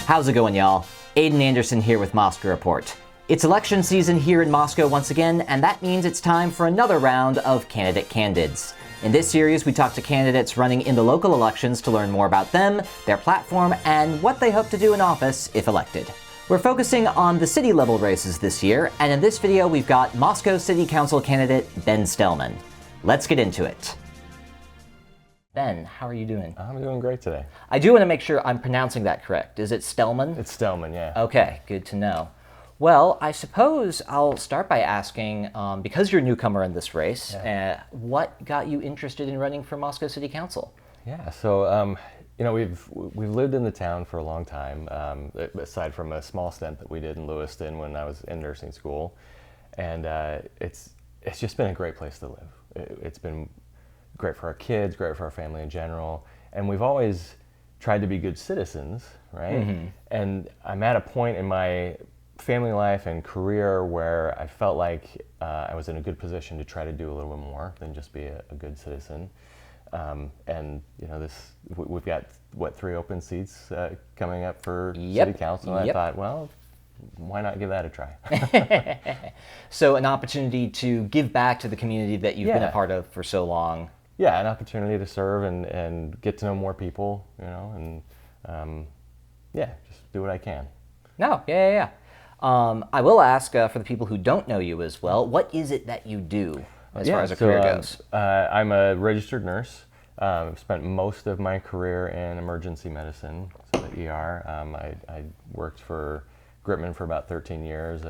How's it going, y'all? Aiden Anderson here with Moscow Report. It's election season here in Moscow once again, and that means it's time for another round of Candidate Candids. In this series, we talk to candidates running in the local elections to learn more about them, their platform, and what they hope to do in office if elected. We're focusing on the city-level races this year, and in this video, we've got Moscow City Council candidate Ben Stellmon. Let's get into it. Ben, how are you doing? I'm doing great today. I do want to make sure I'm pronouncing that correct. Is it Stellmon? It's Stellmon, yeah. Okay, good to know. Well, I suppose I'll start by asking, because you're a newcomer in this race, what got you interested in running for Moscow City Council? Yeah, so we've lived in the town for a long time, aside from a small stint that we did in Lewiston when I was in nursing school, and it's just been a great place to live. It's been great for our kids, great for our family in general, and we've always tried to be good citizens, right? Mm-hmm. And I'm at a point in my family life and career where I felt like I was in a good position to try to do a little bit more than just be a good citizen. And we've got 3 open seats coming up for city council. And I thought, well, why not give that a try? So an opportunity to give back to the community that you've been a part of for so long. Yeah, an opportunity to serve and get to know more people, and just do what I can. No, yeah. I will ask for the people who don't know you as well, what is it that you do as far as a career goes? I'm a registered nurse. I've spent most of my career in emergency medicine, so the ER. I worked for Gritman for about 13 years.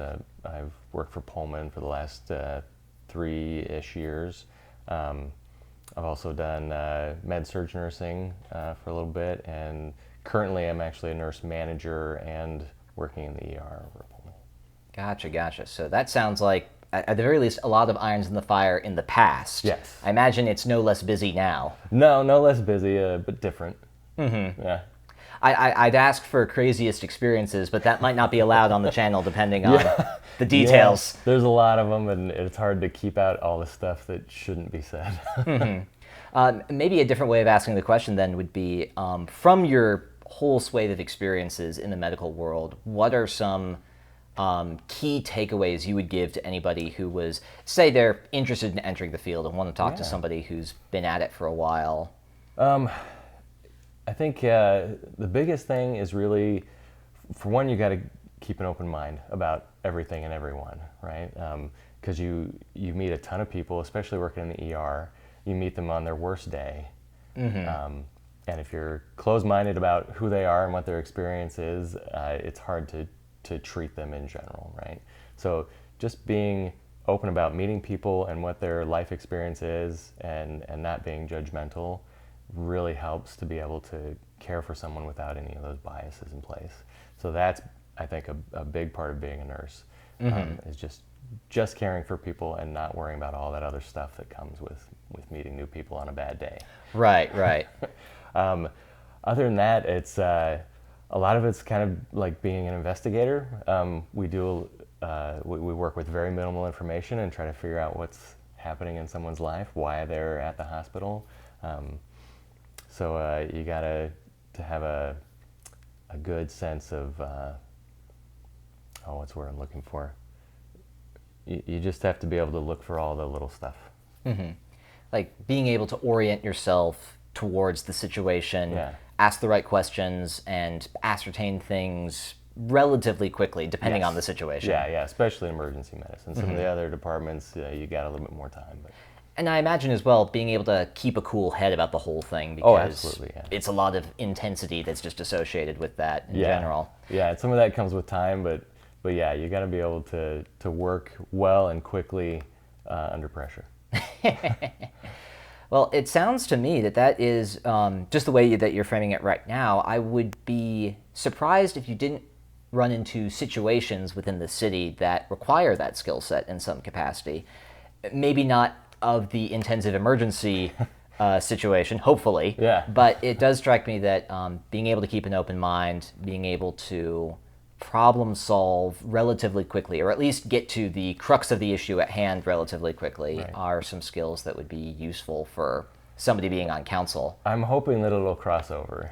I've worked for Pullman for the last 3-ish years. I've also done med-surg nursing for a little bit, and currently I'm actually a nurse manager and working in the ER over at Pullman. Gotcha. So that sounds like, at the very least, a lot of irons in the fire in the past. Yes. I imagine it's no less busy now. No less busy, but different. Mm-hmm. Yeah. I'd ask for craziest experiences, but that might not be allowed on the channel depending on the details. Yeah, there's a lot of them, and it's hard to keep out all the stuff that shouldn't be said. Mm-hmm. Maybe a different way of asking the question then would be, from your whole swathe of experiences in the medical world, what are some key takeaways you would give to anybody who was, say they're interested in entering the field and want to talk to somebody who's been at it for a while? I think the biggest thing is really, for one, you got to keep an open mind about everything and everyone, right? Because you meet a ton of people, especially working in the ER. You meet them on their worst day. Mm-hmm. And if you're closed-minded about who they are and what their experience is, it's hard to treat them in general, right? So just being open about meeting people and what their life experience is, and not being judgmental really helps to be able to care for someone without any of those biases in place. So that's, I think, a big part of being a nurse, is just caring for people and not worrying about all that other stuff that comes with meeting new people on a bad day. Right. Other than that, it's a lot of it's kind of like being an investigator. We work with very minimal information and try to figure out what's happening in someone's life, why they're at the hospital. So you got to have a good sense of what's the word I'm looking for? You just have to be able to look for all the little stuff. Mm-hmm. Like being able to orient yourself towards the situation, ask the right questions, and ascertain things relatively quickly, depending on the situation. Yeah, especially emergency medicine. Some of the other departments, you got a little bit more time. And I imagine as well, being able to keep a cool head about the whole thing, because it's a lot of intensity that's just associated with that in general. Yeah, some of that comes with time, but yeah, you got to be able to work well and quickly under pressure. Well, it sounds to me that is, just the way that you're framing it right now, I would be surprised if you didn't run into situations within the city that require that skill set in some capacity. Maybe not of the intensive emergency situation, hopefully, but it does strike me that being able to keep an open mind, being able to problem solve relatively quickly, or at least get to the crux of the issue at hand relatively quickly, are some skills that would be useful for somebody being on council. I'm hoping that it'll cross over.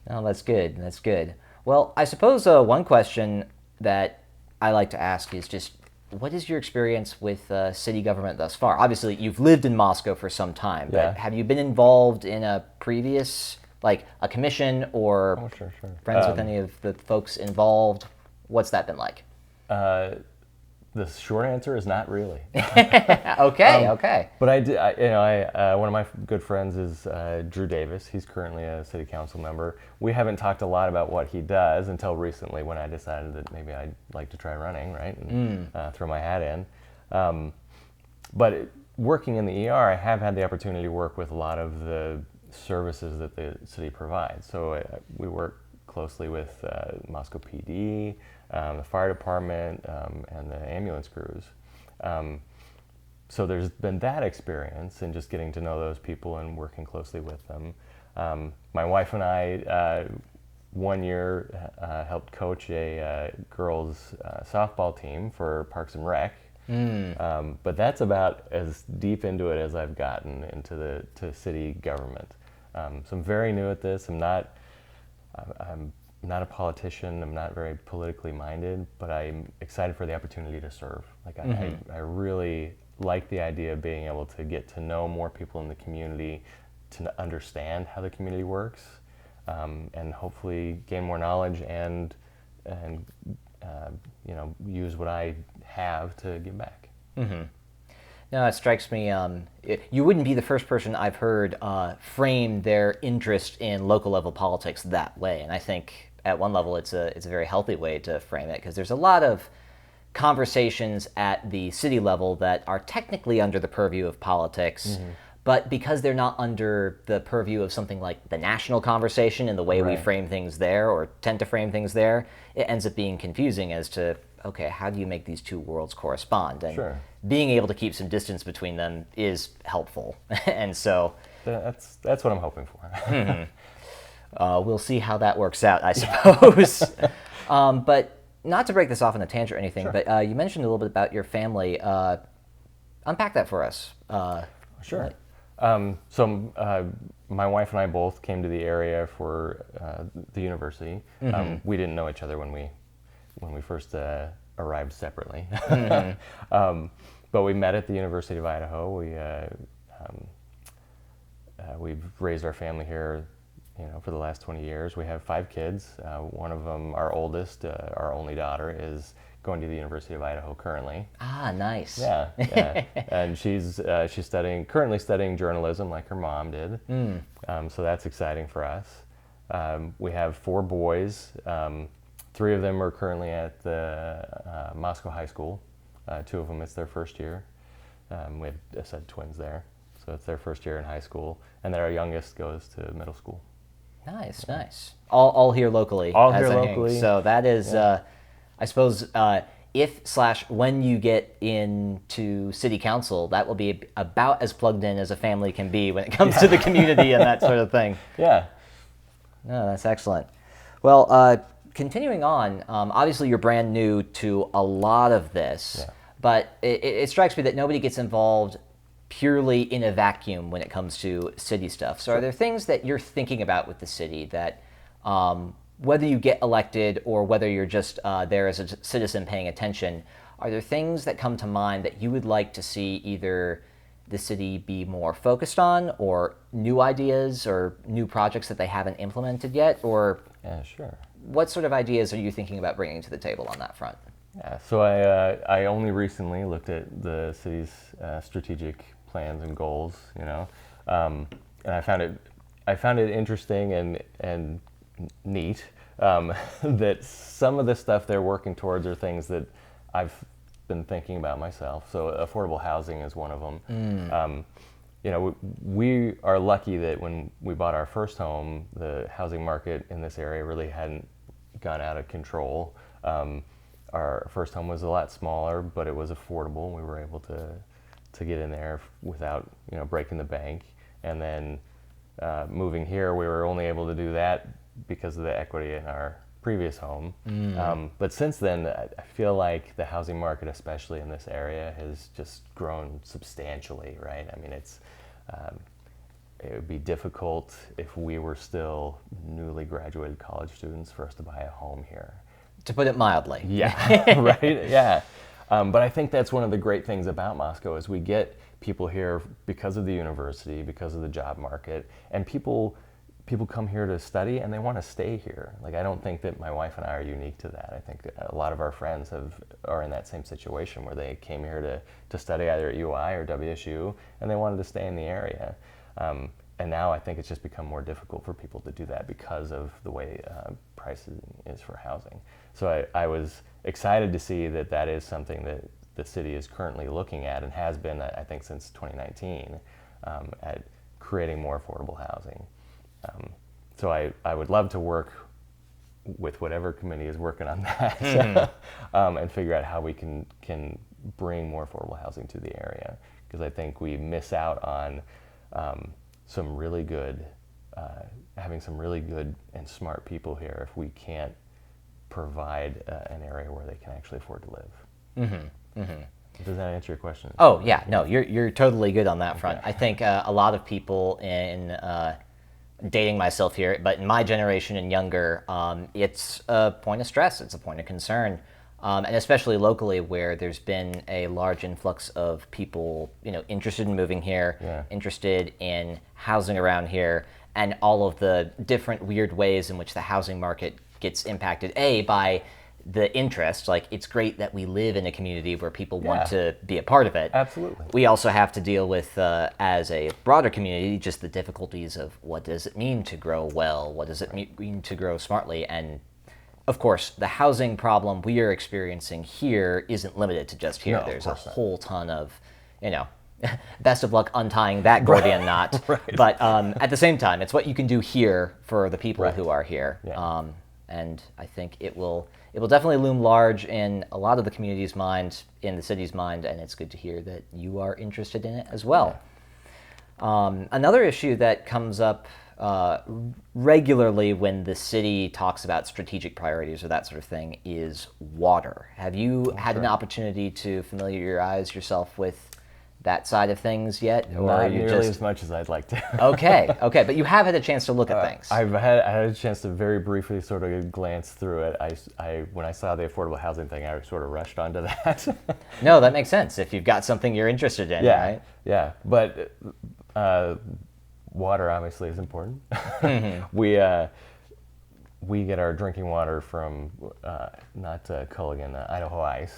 Oh, that's good. That's good. Well, I suppose one question that I like to ask is just what is your experience with city government thus far? Obviously, you've lived in Moscow for some time, but Yeah. have you been involved in a previous, like a commission or Oh, sure, sure. friends with any of the folks involved? What's that been like? Uh, the short answer is not really. Okay, okay. But one of my good friends is Drew Davis. He's currently a city council member. We haven't talked a lot about what he does until recently, when I decided that maybe I'd like to try running, right, and throw my hat in. But working in the ER, I have had the opportunity to work with a lot of the services that the city provides. So we work closely with Moscow PD, the fire department, and the ambulance crews. So there's been that experience and just getting to know those people and working closely with them. My wife and I, one year, helped coach a girls' softball team for Parks and Rec. But that's about as deep into it as I've gotten into to city government. So I'm very new at this. I'm not a politician. I'm not very politically minded, but I'm excited for the opportunity to serve. Like I really like the idea of being able to get to know more people in the community, to understand how the community works, and hopefully gain more knowledge and use what I have to give back. No, it strikes me. You wouldn't be the first person I've heard frame their interest in local level politics that way, and I think at one level it's a very healthy way to frame it, because there's a lot of conversations at the city level that are technically under the purview of politics, but because they're not under the purview of something like the national conversation and the way we Right. frame things there, or tend to frame things there, it ends up being confusing as to, okay, how do you make these two worlds correspond? And Sure. being able to keep some distance between them is helpful. And so That's what I'm hoping for. we'll see how that works out, I suppose. But not to break this off on a tangent or anything, Sure. but you mentioned a little bit about your family. Unpack that for us. Sure. My wife and I both came to the area for the university. We didn't know each other when we first arrived separately. But we met at the University of Idaho. We've raised our family here, for the last 20 years. We have 5 kids. One of them, our oldest, our only daughter, is going to the University of Idaho currently. Ah, nice. Yeah, and she's currently studying journalism like her mom did. So that's exciting for us. We have 4 boys. 3 of them are currently at the Moscow High School. 2 of them, it's their first year. We have a set of twins there, so it's their first year in high school. And then our youngest goes to middle school. Nice, nice. All here locally. All as here a hang. locally. So that is, I suppose, when you get into city council, that will be about as plugged in as a family can be when it comes to the community and that sort of thing. Yeah. No, that's excellent. Well, continuing on, obviously you're brand new to a lot of this, but it strikes me that nobody gets involved purely in a vacuum when it comes to city stuff. So are there things that you're thinking about with the city that, whether you get elected or whether you're just there as a citizen paying attention, are there things that come to mind that you would like to see either the city be more focused on, or new ideas or new projects that they haven't implemented yet? Or Yeah, sure. what sort of ideas are you thinking about bringing to the table on that front? Yeah, so I only recently looked at the city's strategic plans and goals, and I found it interesting and neat that some of the stuff they're working towards are things that I've been thinking about myself. So affordable housing is one of them. We are lucky that when we bought our first home, the housing market in this area really hadn't gone out of control. Our first home was a lot smaller, but it was affordable. We were able to get in there without breaking the bank. And then moving here, we were only able to do that because of the equity in our previous home. But since then, I feel like the housing market, especially in this area, has just grown substantially, right? I mean, it would be difficult if we were still newly graduated college students for us to buy a home here. To put it mildly. Yeah, right? Yeah. But I think that's one of the great things about Moscow is we get people here because of the university, because of the job market, and people come here to study and they want to stay here. Like, I don't think that my wife and I are unique to that. I think that a lot of our friends are in that same situation where they came here to study either at UI or WSU, and they wanted to stay in the area. And now I think it's just become more difficult for people to do that because of the way pricing is for housing. So I was excited to see that that is something that the city is currently looking at and has been, I think, since 2019, at creating more affordable housing. So I would love to work with whatever committee is working on that, and figure out how we can bring more affordable housing to the area, because I think we miss out on some really good, having some really good and smart people here if we can't provide an area where they can actually afford to live. Does that answer your question? Oh yeah, no, you're totally good on that front. I think a lot of people in dating myself here, but in my generation and younger, it's a point of stress. It's a point of concern. And especially locally, where there's been a large influx of people, interested in moving here, interested in housing around here, and all of the different weird ways in which the housing market gets impacted. By the interest, like, it's great that we live in a community where people want to be a part of it. Absolutely. We also have to deal with, as a broader community, just the difficulties of what does it mean to grow well? What does it mean to grow smartly? And of course, the housing problem we are experiencing here isn't limited to just here. No, There's a whole ton of, best of luck untying that Gordian knot. But at the same time, it's what you can do here for the people who are here. And I think it will definitely loom large in a lot of the community's mind, in the city's mind, and it's good to hear that you are interested in it as well. Another issue that comes up regularly when the city talks about strategic priorities or that sort of thing is water. Have you had an opportunity to familiarize yourself with that side of things yet? Or not nearly as much as I'd like to. Okay, but you have had a chance to look at things. I had a chance to very briefly sort of glance through it. When I saw the affordable housing thing, I sort of rushed onto that. No, that makes sense if you've got something you're interested in, right? Yeah, but water obviously is important. We get our drinking water from not Culligan, Idaho Ice.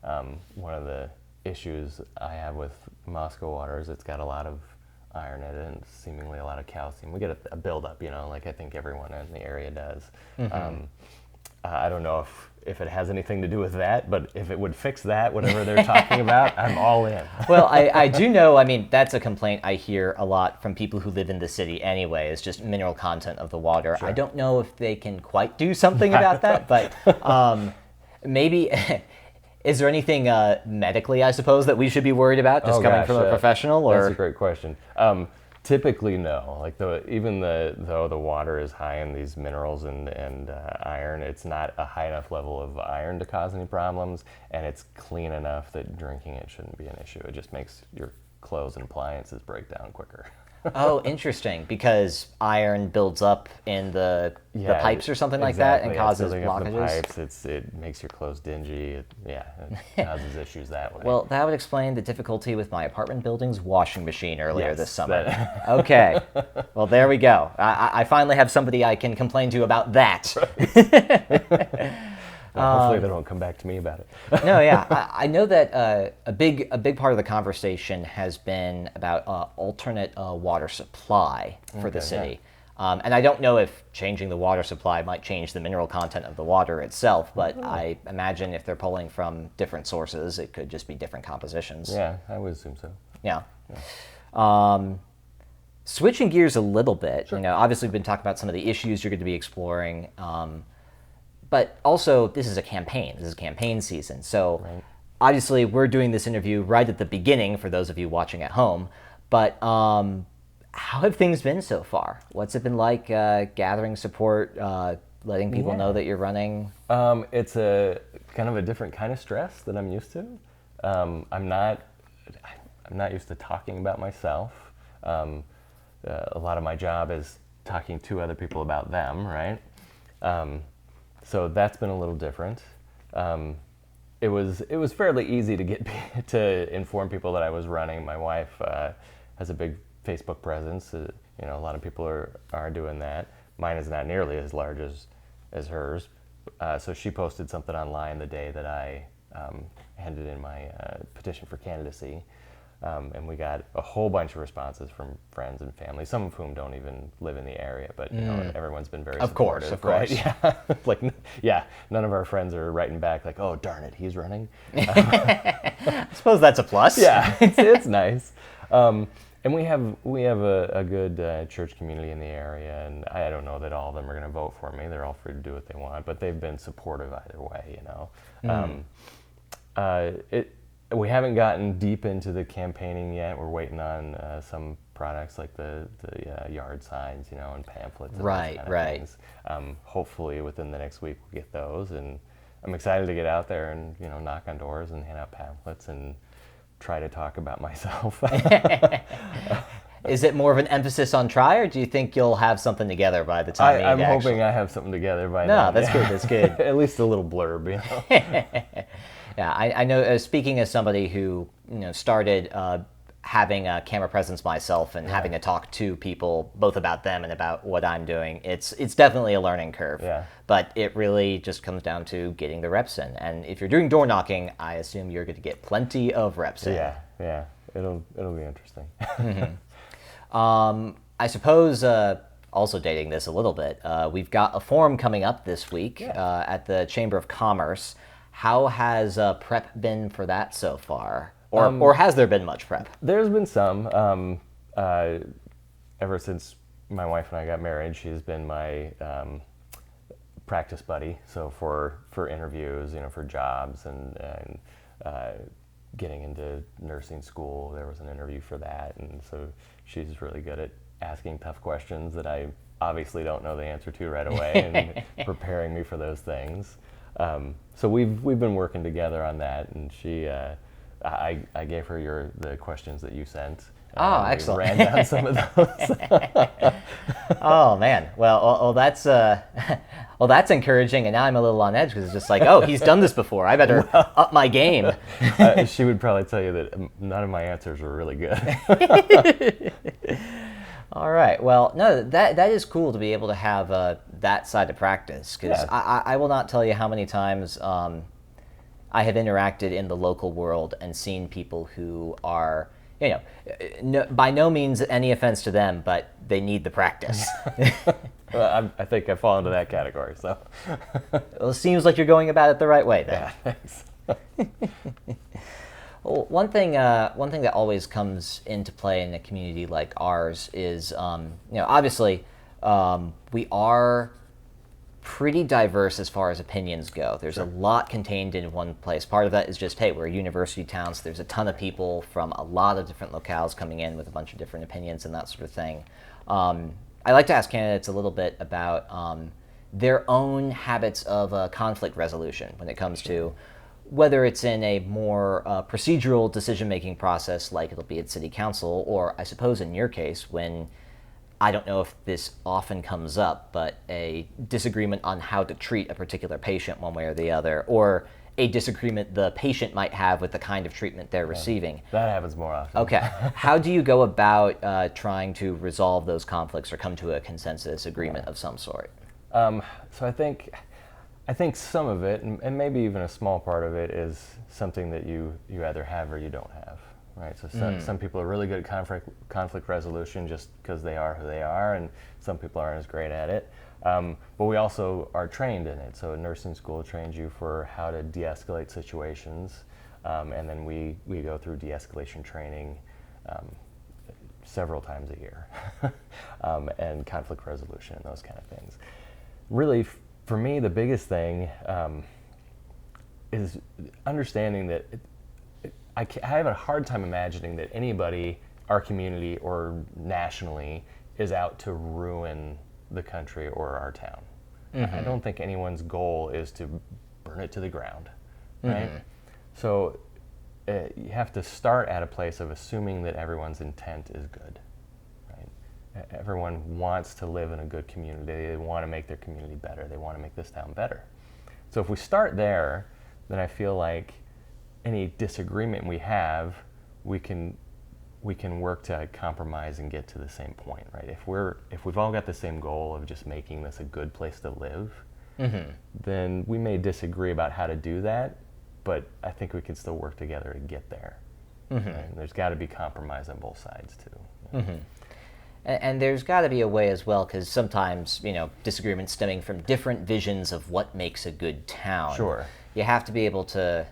One of the issues I have with Moscow water is it's got a lot of iron in it and seemingly a lot of calcium. We get a buildup, like I think everyone in the area does. I don't know if it has anything to do with that, but if it would fix that, whatever they're talking about, I'm all in. Well, I do know, that's a complaint I hear a lot from people who live in the city anyway, is just mineral content of the water. I don't know if they can quite do something about that, but maybe... Is there anything medically, I suppose, that we should be worried about, just coming from a professional? Or? That's a great question. Typically, no. Like though the water is high in these minerals and iron, it's not a high enough level of iron to cause any problems, and it's clean enough that drinking it shouldn't be an issue. It just makes your clothes and appliances break down quicker. Oh, interesting, because iron builds up in the pipes or something like that and causes blockages. The pipes, it makes your clothes dingy. It causes issues that way. Well, that would explain the difficulty with my apartment building's washing machine earlier this summer. Okay, well, there we go. I finally have somebody I can complain to about that. Hopefully they don't come back to me about it. No, I know that a big part of the conversation has been about alternate water supply for the city. And I don't know if changing the water supply might change the mineral content of the water itself, but I imagine if they're pulling from different sources, it could just be different compositions. Yeah, I would assume so. Yeah. Switching gears a little bit, obviously we've been talking about some of the issues you're going to be exploring. But also, this is a campaign. This is campaign season. So obviously, we're doing this interview right at the beginning for those of you watching at home. But how have things been so far? What's it been like gathering support, letting people know that you're running? It's a kind of a different kind of stress that I'm used to. I'm not used to talking about myself. a lot of my job is talking to other people about them, right? So that's been a little different. It was fairly easy to get to inform people that I was running. My wife has a big Facebook presence. A lot of people are doing that. Mine is not nearly as large as hers. So she posted something online the day that I handed in my petition for candidacy. And we got a whole bunch of responses from friends and family, some of whom don't even live in the area, but everyone's been very supportive. Of course. Right? Yeah, none of our friends are writing back like, "Oh, darn it, he's running." I suppose that's a plus. Yeah, it's nice. And we have a good church community in the area, and I don't know that all of them are going to vote for me. They're all free to do what they want, but they've been supportive either way. We haven't gotten deep into the campaigning yet. We're waiting on some products like the yard signs, and pamphlets and Right, those kind right. of things. Hopefully within the next week we'll get those, and I'm excited to get out there and knock on doors and hand out pamphlets and try to talk about myself. Is it more of an emphasis on try, or do you think you'll have something together by the time I'm hoping I have something together by now. No, that's good. That's good. At least a little blurb, Yeah, I know. Speaking as somebody who started having a camera presence myself and having to talk to people both about them and about what I'm doing, it's definitely a learning curve. Yeah. But it really just comes down to getting the reps in. And if you're doing door knocking, I assume you're going to get plenty of reps in. Yeah. It'll be interesting. I suppose. Also dating this a little bit, we've got a forum coming up this week at the Chamber of Commerce. How has prep been for that so far? Or has there been much prep? There's been some. Ever since my wife and I got married, she's been my practice buddy. So for interviews, for jobs and getting into nursing school, there was an interview for that. And so she's really good at asking tough questions that I obviously don't know the answer to right away and preparing me for those things. So we've been working together on that, and I gave her the questions that you sent. Excellent. We ran down some of those. Oh man, well that's that's encouraging, and now I'm a little on edge because it's just like, oh, he's done this before. I better up my game. She would probably tell you that none of my answers were really good. All right. Well, no, that is cool to be able to have that side to practice, because I will not tell you how many times I have interacted in the local world and seen people who are, by no means any offense to them, but they need the practice. Well, I think I fall into that category. So, Well, it seems like you're going about it the right way then. yeah, thanks. Well, one thing that always comes into play in a community like ours is, obviously, we are pretty diverse as far as opinions go. There's a lot contained in one place. Part of that is just, hey, we're a university town, so there's a ton of people from a lot of different locales coming in with a bunch of different opinions and that sort of thing. I like to ask candidates a little bit about their own habits of conflict resolution when it comes to whether it's in a more procedural decision-making process like it'll be at city council, or I suppose in your case when, I don't know if this often comes up, but a disagreement on how to treat a particular patient one way or the other, or a disagreement the patient might have with the kind of treatment they're receiving. That happens more often. Okay. How do you go about trying to resolve those conflicts or come to a consensus agreement of some sort? So I think some of it, and maybe even a small part of it, is something that you either have or you don't have, right? So some people are really good at conflict resolution just because they are who they are, and some people aren't as great at it. But we also are trained in it. So nursing school trains you for how to de-escalate situations, and then we go through de-escalation training several times a year, and conflict resolution and those kind of things. Really, for me, the biggest thing is understanding that I have a hard time imagining that anybody, our community or nationally, is out to ruin the country or our town. Mm-hmm. I don't think anyone's goal is to burn it to the ground, right? Mm-hmm. So you have to start at a place of assuming that everyone's intent is good, right? everyone wants to live in a good community. They want to make their community better. They want to make this town better. So if we start there, then I feel like any disagreement we have, we can work to compromise and get to the same point, right? If we've all got the same goal of just making this a good place to live, then we may disagree about how to do that, but I think we can still work together to get there. Right? And there's got to be compromise on both sides too. And there's got to be a way as well, because sometimes, disagreements stemming from different visions of what makes a good town. Sure. You have to be able to.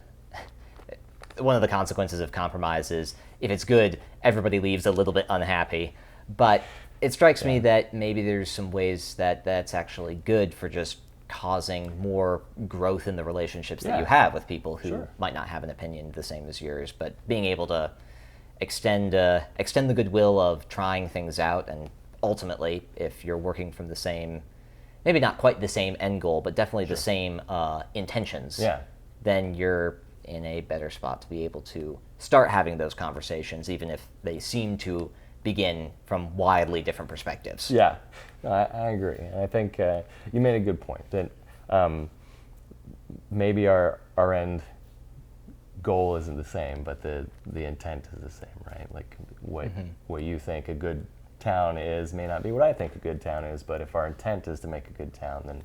One of the consequences of compromise is if it's good, everybody leaves a little bit unhappy. But it strikes me that maybe there's some ways that that's actually good for just causing more growth in the relationships that you have with people who might not have an opinion the same as yours, but being able to extend the goodwill of trying things out, and ultimately, if you're working from the same, maybe not quite the same end goal, but definitely the same intentions, then you're in a better spot to be able to start having those conversations, even if they seem to begin from wildly different perspectives. Yeah, I agree. I think you made a good point that maybe our end goal isn't the same, but the intent is the same, right? Like what you think a good town is may not be what I think a good town is, but if our intent is to make a good town,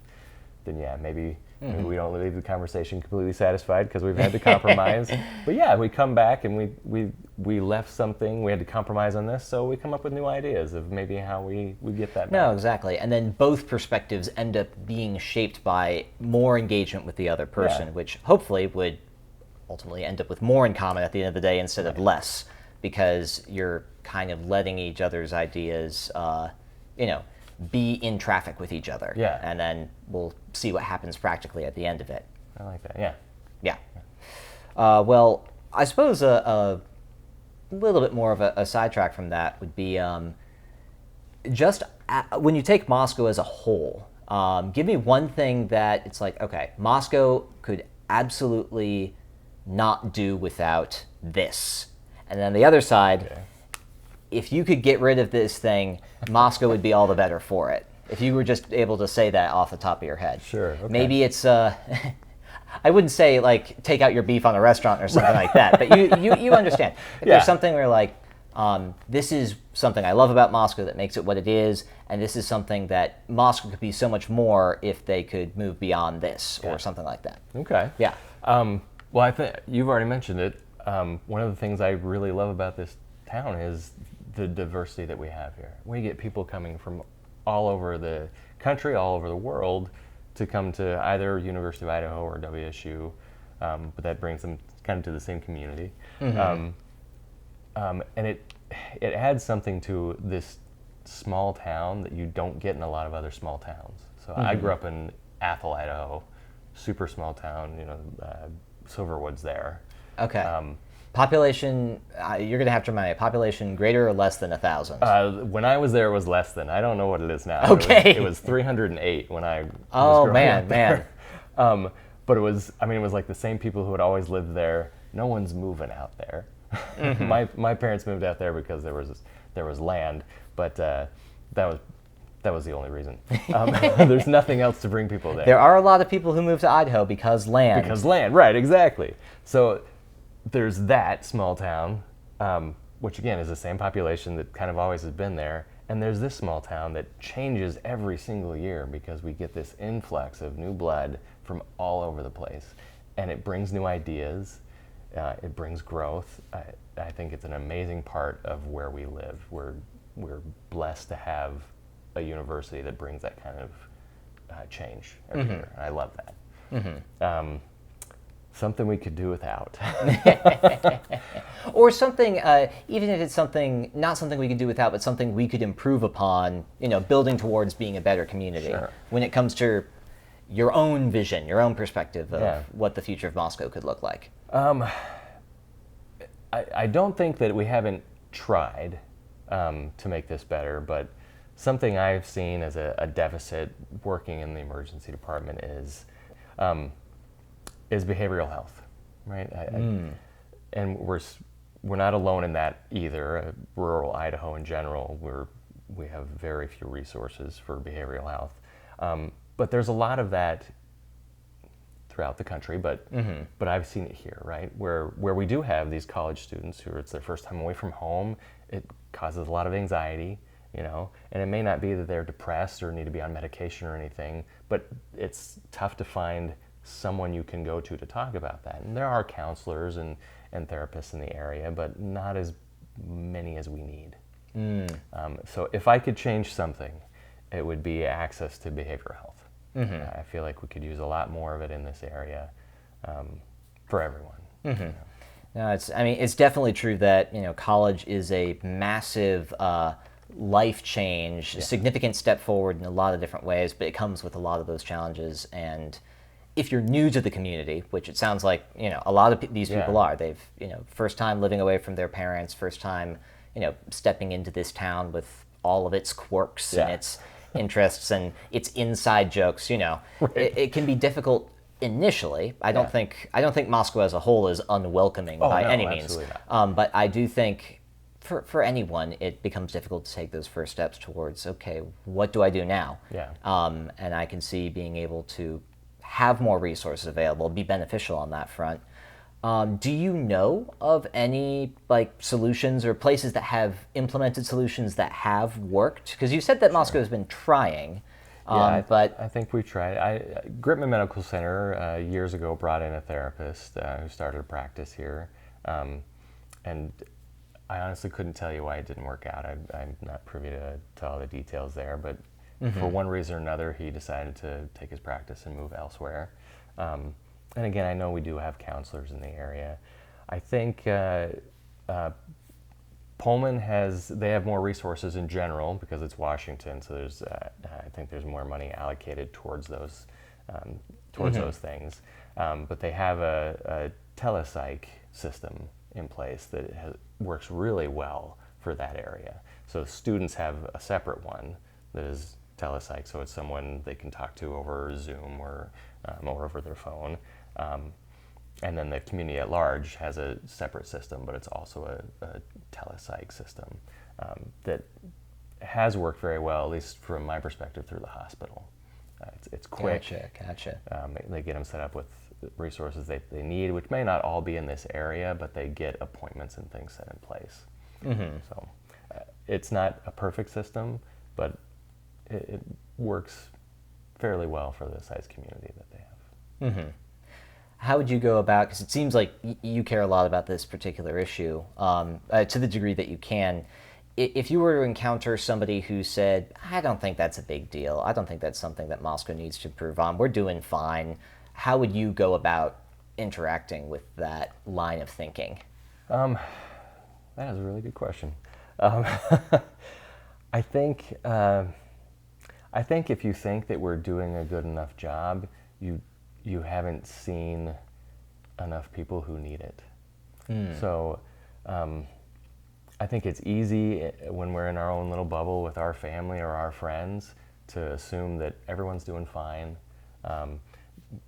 then yeah, maybe we don't leave the conversation completely satisfied because we've had to compromise. But yeah, we come back and we left something, we had to compromise on this, so we come up with new ideas of maybe how we get that back. No, exactly. And then both perspectives end up being shaped by more engagement with the other person, which hopefully would ultimately end up with more in common at the end of the day instead of less, because you're kind of letting each other's ideas, be in traffic with each other. Yeah. And then we'll see what happens practically at the end of it. I like that, yeah. Yeah. Well, I suppose a little bit more of a sidetrack from that would be when you take Moscow as a whole, give me one thing that it's like, okay, Moscow could absolutely not do without this. And then the other side, if you could get rid of this thing, Moscow would be all the better for it. If you were just able to say that off the top of your head. Sure. Okay. Maybe it's, I wouldn't say like take out your beef on a restaurant or something like that, but you understand. If there's something where like, this is something I love about Moscow that makes it what it is, and this is something that Moscow could be so much more if they could move beyond this or something like that. Okay. Yeah. Well, I think you've already mentioned it. One of the things I really love about this town is the diversity that we have here. We get people coming from all over the country, all over the world, to come to either University of Idaho or WSU, but that brings them kind of to the same community. And it adds something to this small town that you don't get in a lot of other small towns. So I grew up in Athol, Idaho, super small town, Silverwood's there. Okay. Population, you're going to have to remind me, population greater or less than 1,000? When I was there, it was less than. I don't know what it is now. Okay. It was 308 when I was growing man, up there. But it was like the same people who had always lived there. No one's moving out there. My parents moved out there because there was land, but that was the only reason. There's nothing else to bring people there. There are a lot of people who move to Idaho because land. Because land, right, exactly. So there's that small town, which again is the same population that kind of always has been there. And there's this small town that changes every single year because we get this influx of new blood from all over the place. And it brings new ideas, it brings growth. I think it's an amazing part of where we live. We're blessed to have a university that brings that kind of change every year. I love that. Something we could do without. Or something, even if it's not something we can do without, but something we could improve upon, building towards being a better community. Sure. When it comes to your own vision, your own perspective of what the future of Moscow could look like. I don't think that we haven't tried to make this better, but something I've seen as a deficit working in the emergency department is behavioral health, right? And we're not alone in that either. Rural Idaho in general, we're we have very few resources for behavioral health. But there's a lot of that throughout the country, but I've seen it here, right? Where we do have these college students who it's their first time away from home, it causes a lot of anxiety, and it may not be that they're depressed or need to be on medication or anything, but it's tough to find someone you can go to talk about that. And there are counselors and therapists in the area, but not as many as we need. So if I could change something, it would be access to behavioral health. I feel like we could use a lot more of it in this area for everyone. No, it's definitely true that college is a massive life change, a significant step forward in a lot of different ways, but it comes with a lot of those challenges. And if you're new to the community, which it sounds like a lot of these people are, they've first time living away from their parents, first time stepping into this town with all of its quirks and its interests and its inside jokes. It can be difficult initially. I don't think Moscow as a whole is unwelcoming by any means. But I do think for anyone it becomes difficult to take those first steps towards, okay, what do I do now? And I can see being able to have more resources available, be beneficial on that front. Do you know of any solutions or places that have implemented solutions that have worked? Because you said that Moscow has been trying, but I think we tried. Gritman Medical Center years ago brought in a therapist who started a practice here, and I honestly couldn't tell you why it didn't work out. I'm not privy to all the details there, but for one reason or another, he decided to take his practice and move elsewhere. And again, I know we do have counselors in the area. I think Pullman they have more resources in general because it's Washington, so I think there's more money allocated towards those those things. But they have a telepsych system in place that works really well for that area. So students have a separate one that is telepsych, so it's someone they can talk to over Zoom or over their phone. And then the community at large has a separate system, but it's also a telepsych system that has worked very well, at least from my perspective, through the hospital. It's quick. Gotcha. They get them set up with resources they need, which may not all be in this area, but they get appointments and things set in place. So it's not a perfect system, but it works fairly well for the size community that they have. How would you go about, because it seems like you care a lot about this particular issue, to the degree that you can, if you were to encounter somebody who said, I don't think that's a big deal, I don't think that's something that Moscow needs to improve on, we're doing fine, how would you go about interacting with that line of thinking? That is a really good question. I think if you think that we're doing a good enough job, you haven't seen enough people who need it. So I think it's easy when we're in our own little bubble with our family or our friends to assume that everyone's doing fine.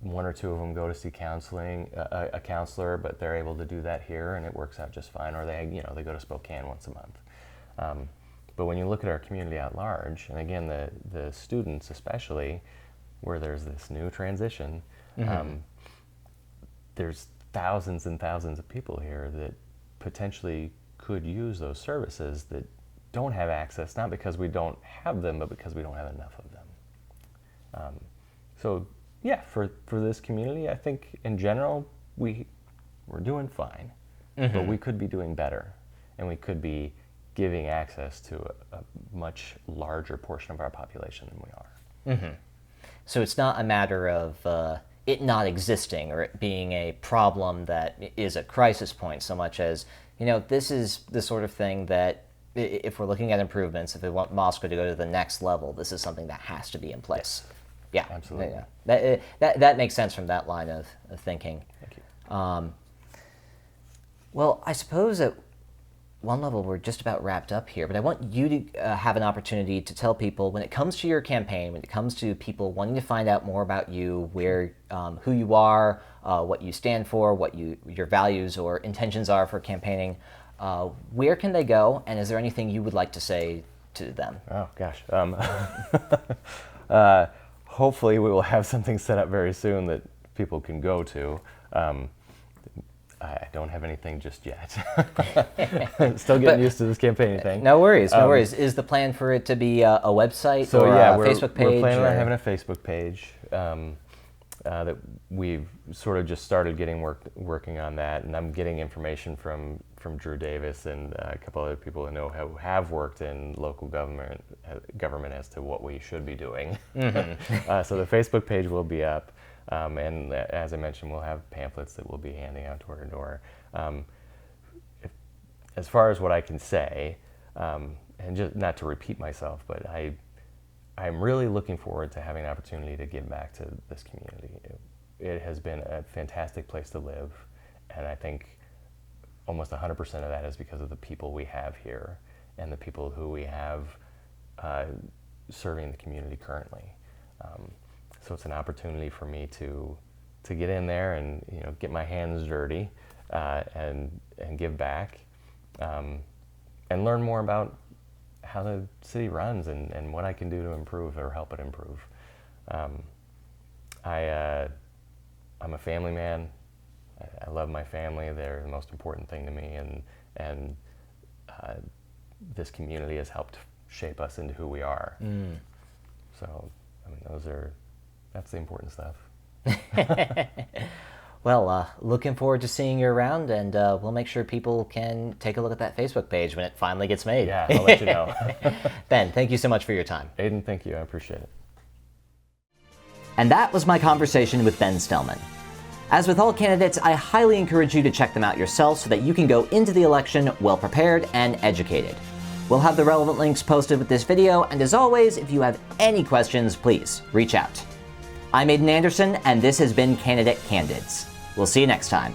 One or two of them go to see a counselor, but they're able to do that here and it works out just fine. Or they go to Spokane once a month. But when you look at our community at large, and again, the students especially, where there's this new transition, there's thousands and thousands of people here that potentially could use those services that don't have access, not because we don't have them, but because we don't have enough of them. So yeah, for this community, I think in general, we're doing fine, but we could be doing better, and we could be giving access to a much larger portion of our population than we are. So it's not a matter of it not existing or it being a problem that is a crisis point so much as, this is the sort of thing that if we're looking at improvements, if we want Moscow to go to the next level, this is something that has to be in place. Yeah, absolutely. Yeah. That makes sense from that line of thinking. Thank you. Well, I suppose at one level we're just about wrapped up here, but I want you to have an opportunity to tell people when it comes to your campaign, when it comes to people wanting to find out more about you, who you are, what you stand for, what your values or intentions are for campaigning, where can they go, and is there anything you would like to say to them? Oh, gosh. Hopefully we will have something set up very soon that people can go to. I don't have anything just yet. Still getting used to this campaigning thing. No worries, no worries. Is the plan for it to be a website or a Facebook page? We're planning on having a Facebook page that we've sort of just started working on that, and I'm getting information from Drew Davis and a couple other people who know have worked in local government as to what we should be doing. Mm-hmm. So the Facebook page will be up. And as I mentioned, we'll have pamphlets that we'll be handing out door to door. As far as what I can say, and just not to repeat myself, but I'm really looking forward to having an opportunity to give back to this community. It has been a fantastic place to live, and I think almost 100% of that is because of the people we have here and the people who we have serving the community currently. So it's an opportunity for me to get in there and get my hands dirty and give back and learn more about how the city runs and what I can do to improve or help it improve. I'm a family man. I love my family. They're the most important thing to me, and this community has helped shape us into who we are. So I mean, that's the important stuff. Well, looking forward to seeing you around, and we'll make sure people can take a look at that Facebook page when it finally gets made. Yeah, I'll let you know. Ben, thank you so much for your time. Aiden, thank you. I appreciate it. And that was my conversation with Ben Stellmon. As with all candidates, I highly encourage you to check them out yourself so that you can go into the election well prepared and educated. We'll have the relevant links posted with this video, and as always, if you have any questions, please reach out. I'm Aiden Anderson, and this has been Candidate Candids. We'll see you next time.